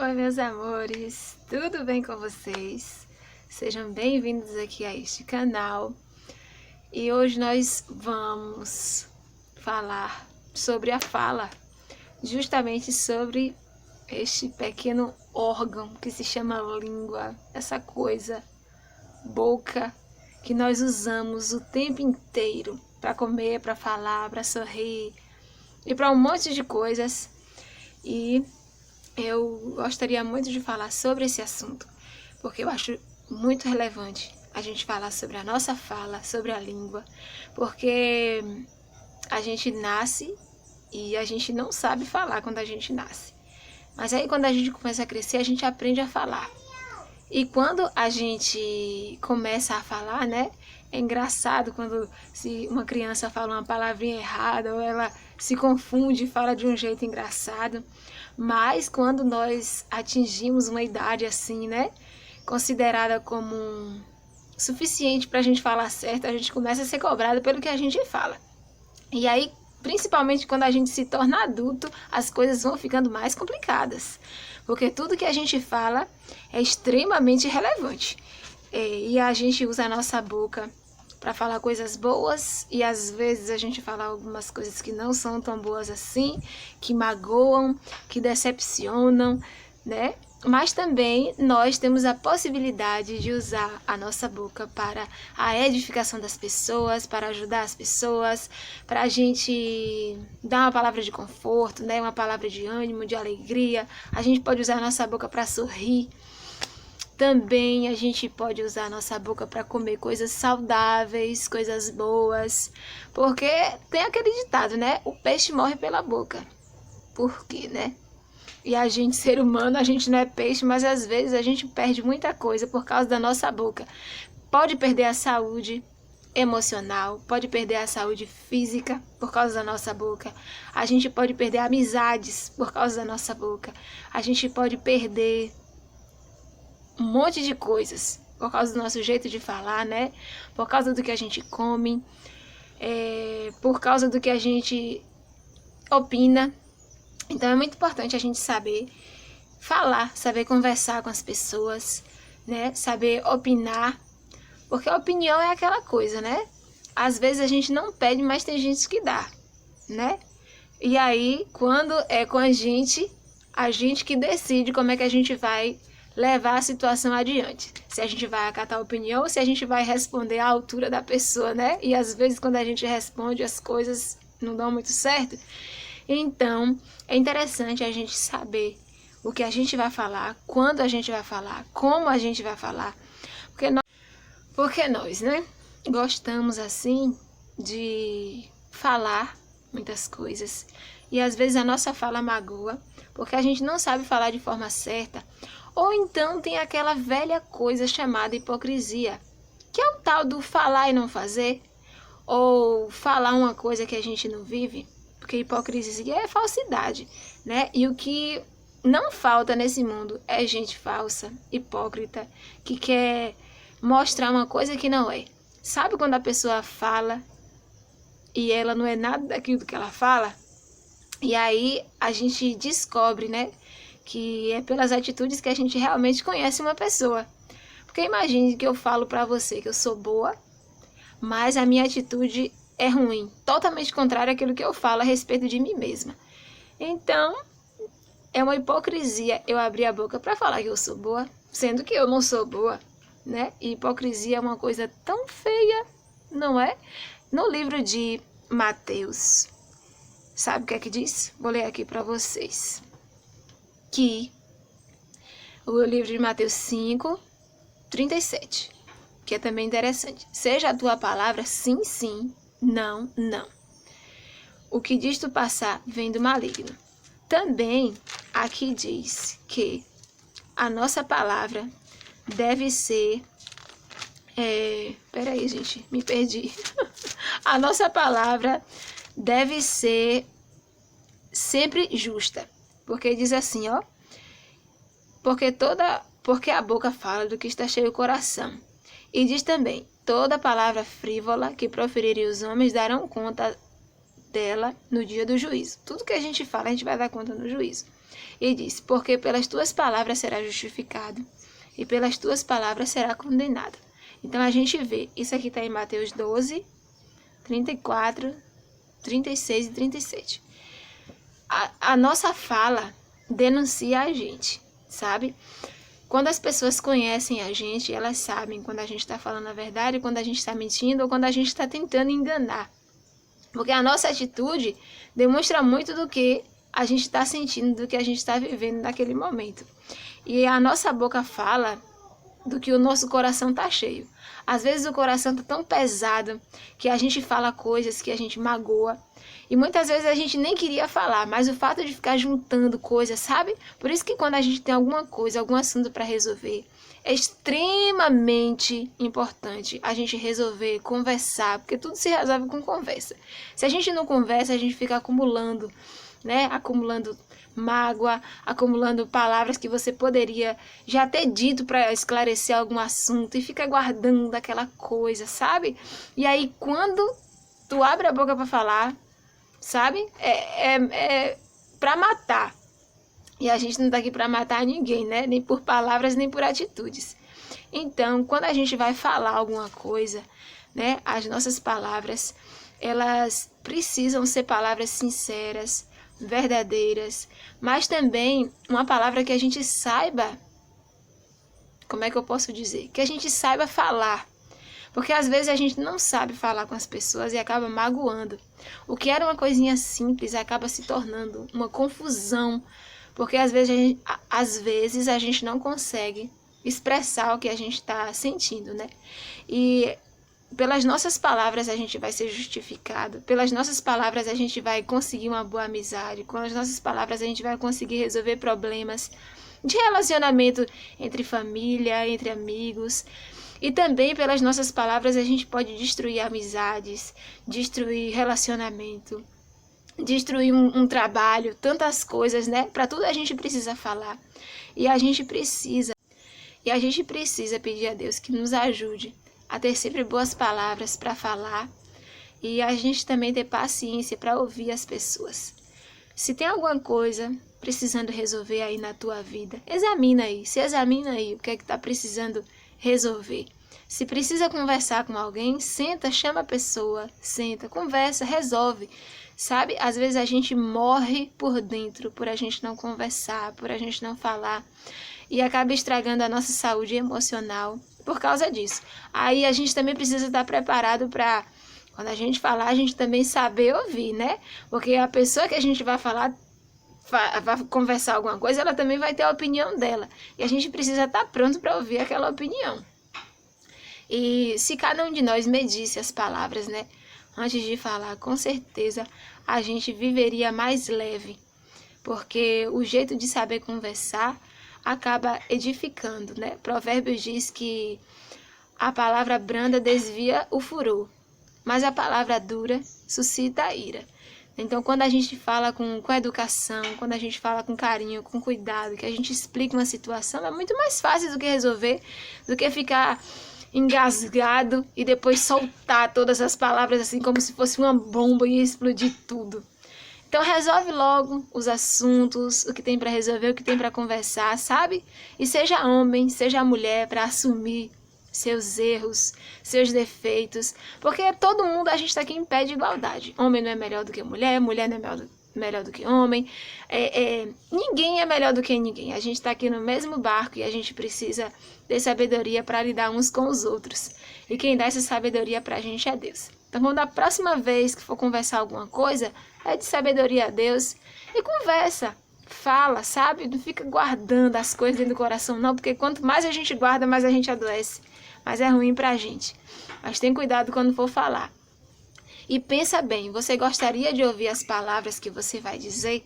Oi, meus amores, tudo bem com vocês? Sejam bem-vindos aqui a este canal. E hoje nós vamos falar sobre a fala, justamente sobre este pequeno órgão que se chama língua, essa coisa, boca, que nós usamos o tempo inteiro para comer, para falar, para sorrir e para um monte de coisas. E eu gostaria muito de falar sobre esse assunto, porque eu acho muito relevante a gente falar sobre a nossa fala, sobre a língua, porque a gente nasce e a gente não sabe falar quando a gente nasce. Mas aí quando a gente começa a crescer, a gente aprende a falar. E quando a gente começa a falar, né? É engraçado quando se uma criança fala uma palavrinha errada ou ela se confunde e fala de um jeito engraçado. Mas quando nós atingimos uma idade assim, né? Considerada como suficiente para a gente falar certo, a gente começa a ser cobrado pelo que a gente fala. E aí, principalmente quando a gente se torna adulto, as coisas vão ficando mais complicadas. Porque tudo que a gente fala é extremamente relevante. E a gente usa a nossa boca para falar coisas boas e às vezes a gente fala algumas coisas que não são tão boas assim, que magoam, que decepcionam, né? Mas também nós temos a possibilidade de usar a nossa boca para a edificação das pessoas, para ajudar as pessoas, para a gente dar uma palavra de conforto, né? Uma palavra de ânimo, de alegria. A gente pode usar a nossa boca para sorrir. Também a gente pode usar a nossa boca para comer coisas saudáveis, coisas boas. Porque tem aquele ditado, né? O peixe morre pela boca. Por quê, né? E a gente, ser humano, a gente não é peixe, mas às vezes a gente perde muita coisa por causa da nossa boca. Pode perder a saúde emocional, pode perder a saúde física por causa da nossa boca. A gente pode perder amizades por causa da nossa boca. A gente pode perder um monte de coisas por causa do nosso jeito de falar, né? Por causa do que a gente come, por causa do que a gente opina. Então é muito importante a gente saber falar, saber conversar com as pessoas, né? Saber opinar, porque a opinião é aquela coisa, né? Às vezes a gente não pede, mas tem gente que dá, né? E aí, quando é com a gente que decide como é que a gente vai levar a situação adiante. Se a gente vai acatar a opinião ou se a gente vai responder à altura da pessoa, né? E às vezes quando a gente responde as coisas não dão muito certo. Então, é interessante a gente saber o que a gente vai falar, quando a gente vai falar, como a gente vai falar. Porque nós, né, gostamos assim de falar muitas coisas. E às vezes a nossa fala magoa, porque a gente não sabe falar de forma certa. Ou então tem aquela velha coisa chamada hipocrisia, que é o tal do falar e não fazer, ou falar uma coisa que a gente não vive. Porque hipocrisia é falsidade, né? E o que não falta nesse mundo é gente falsa, hipócrita, que quer mostrar uma coisa que não é. Sabe quando a pessoa fala e ela não é nada daquilo que ela fala? E aí a gente descobre, né? Que é pelas atitudes que a gente realmente conhece uma pessoa. Porque imagine que eu falo pra você que eu sou boa, mas a minha atitude é ruim, totalmente contrária àquilo que eu falo a respeito de mim mesma. Então, é uma hipocrisia eu abrir a boca para falar que eu sou boa, sendo que eu não sou boa, né? E hipocrisia é uma coisa tão feia, não é? No livro de Mateus, sabe o que é que diz? Vou ler aqui para vocês. Que o livro de Mateus 5, 37, que é também interessante. Seja a tua palavra sim, sim, não, não. O que diz tu passar vem do maligno. Também aqui diz que a nossa palavra deve ser... Peraí, gente, me perdi. A nossa palavra deve ser sempre justa. Porque diz assim, ó. Porque a boca fala do que está cheio o coração. E diz também, toda palavra frívola que proferirem os homens darão conta dela no dia do juízo. Tudo que a gente fala, a gente vai dar conta no juízo. E diz, porque pelas tuas palavras será justificado, e pelas tuas palavras será condenado. Então a gente vê, isso aqui está em Mateus 12, 34, 36 e 37. A nossa fala denuncia a gente, sabe? Quando as pessoas conhecem a gente, elas sabem quando a gente está falando a verdade, quando a gente está mentindo ou quando a gente está tentando enganar. Porque a nossa atitude demonstra muito do que a gente está sentindo, do que a gente está vivendo naquele momento. E a nossa boca fala do que o nosso coração está cheio. Às vezes o coração está tão pesado que a gente fala coisas que a gente magoa. E muitas vezes a gente nem queria falar, mas o fato de ficar juntando coisas, sabe? Por isso que quando a gente tem alguma coisa, algum assunto para resolver, é extremamente importante a gente resolver, conversar, porque tudo se resolve com conversa. Se a gente não conversa, a gente fica acumulando, né? Acumulando mágoa, acumulando palavras que você poderia já ter dito para esclarecer algum assunto e fica guardando aquela coisa, sabe? E aí quando tu abre a boca para falar, sabe? É para matar. E a gente não tá aqui para matar ninguém, né? Nem por palavras, nem por atitudes. Então, quando a gente vai falar alguma coisa, né? As nossas palavras, elas precisam ser palavras sinceras, verdadeiras, mas também uma palavra que a gente saiba, como é que eu posso dizer? Que a gente saiba falar. Porque às vezes a gente não sabe falar com as pessoas e acaba magoando. O que era uma coisinha simples acaba se tornando uma confusão. Porque às vezes a gente não consegue expressar o que a gente está sentindo, né? E pelas nossas palavras a gente vai ser justificado. Pelas nossas palavras a gente vai conseguir uma boa amizade. Com as nossas palavras a gente vai conseguir resolver problemas de relacionamento entre família, entre amigos. E também pelas nossas palavras a gente pode destruir amizades, destruir relacionamento, destruir um trabalho, tantas coisas, né? Para tudo a gente precisa falar. E a gente precisa pedir a Deus que nos ajude a ter sempre boas palavras para falar e a gente também ter paciência para ouvir as pessoas. Se tem alguma coisa precisando resolver aí na tua vida, examina aí o que é que está precisando resolver. Se precisa conversar com alguém, senta, chama a pessoa, conversa, resolve. Sabe, às vezes a gente morre por dentro por a gente não conversar, por a gente não falar e acaba estragando a nossa saúde emocional por causa disso. Aí a gente também precisa estar preparado para, quando a gente falar, a gente também saber ouvir, né? Porque a pessoa que a gente vai falar, vai conversar alguma coisa, ela também vai ter a opinião dela. E a gente precisa estar pronto para ouvir aquela opinião. E se cada um de nós medisse as palavras, né? Antes de falar, com certeza a gente viveria mais leve, porque o jeito de saber conversar acaba edificando, né? Provérbios diz que a palavra branda desvia o furor, mas a palavra dura suscita a ira. Então, quando a gente fala com educação, quando a gente fala com carinho, com cuidado, que a gente explica uma situação, é muito mais fácil do que resolver, do que ficar engasgado e depois soltar todas as palavras assim como se fosse uma bomba e explodir tudo. Então resolve logo os assuntos, o que tem para resolver, o que tem para conversar, sabe? E seja homem, seja mulher para assumir seus erros, seus defeitos, porque todo mundo, a gente está aqui em pé de igualdade. Homem não é melhor do que mulher, mulher não é melhor do que homem, ninguém é melhor do que ninguém. A gente está aqui no mesmo barco e a gente precisa ter sabedoria para lidar uns com os outros. E quem dá essa sabedoria para a gente é Deus. Então, quando a próxima vez que for conversar alguma coisa, é de sabedoria a Deus e conversa, fala, sabe? Não fica guardando as coisas dentro do coração, não, porque quanto mais a gente guarda, mais a gente adoece. Mas é ruim pra gente. Mas tem cuidado quando for falar. E pensa bem, você gostaria de ouvir as palavras que você vai dizer?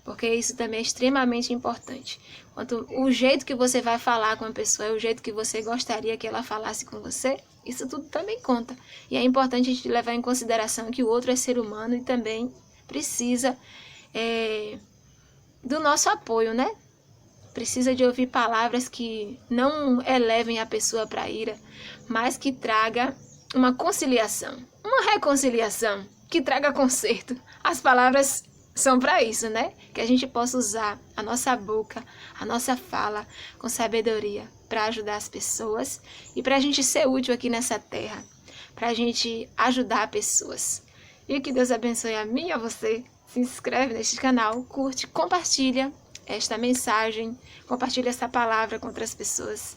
Porque isso também é extremamente importante. O jeito que você vai falar com a pessoa é o jeito que você gostaria que ela falasse com você, isso tudo também conta. E é importante a gente levar em consideração que o outro é ser humano e também precisa do nosso apoio, né? Precisa de ouvir palavras que não elevem a pessoa para a ira, mas que traga uma conciliação, uma reconciliação, que traga conserto. As palavras são para isso, né? Que a gente possa usar a nossa boca, a nossa fala com sabedoria para ajudar as pessoas e para a gente ser útil aqui nessa terra, para a gente ajudar pessoas. E que Deus abençoe a mim e a você. Se inscreve neste canal, curte, compartilha esta mensagem, compartilha essa palavra com outras pessoas.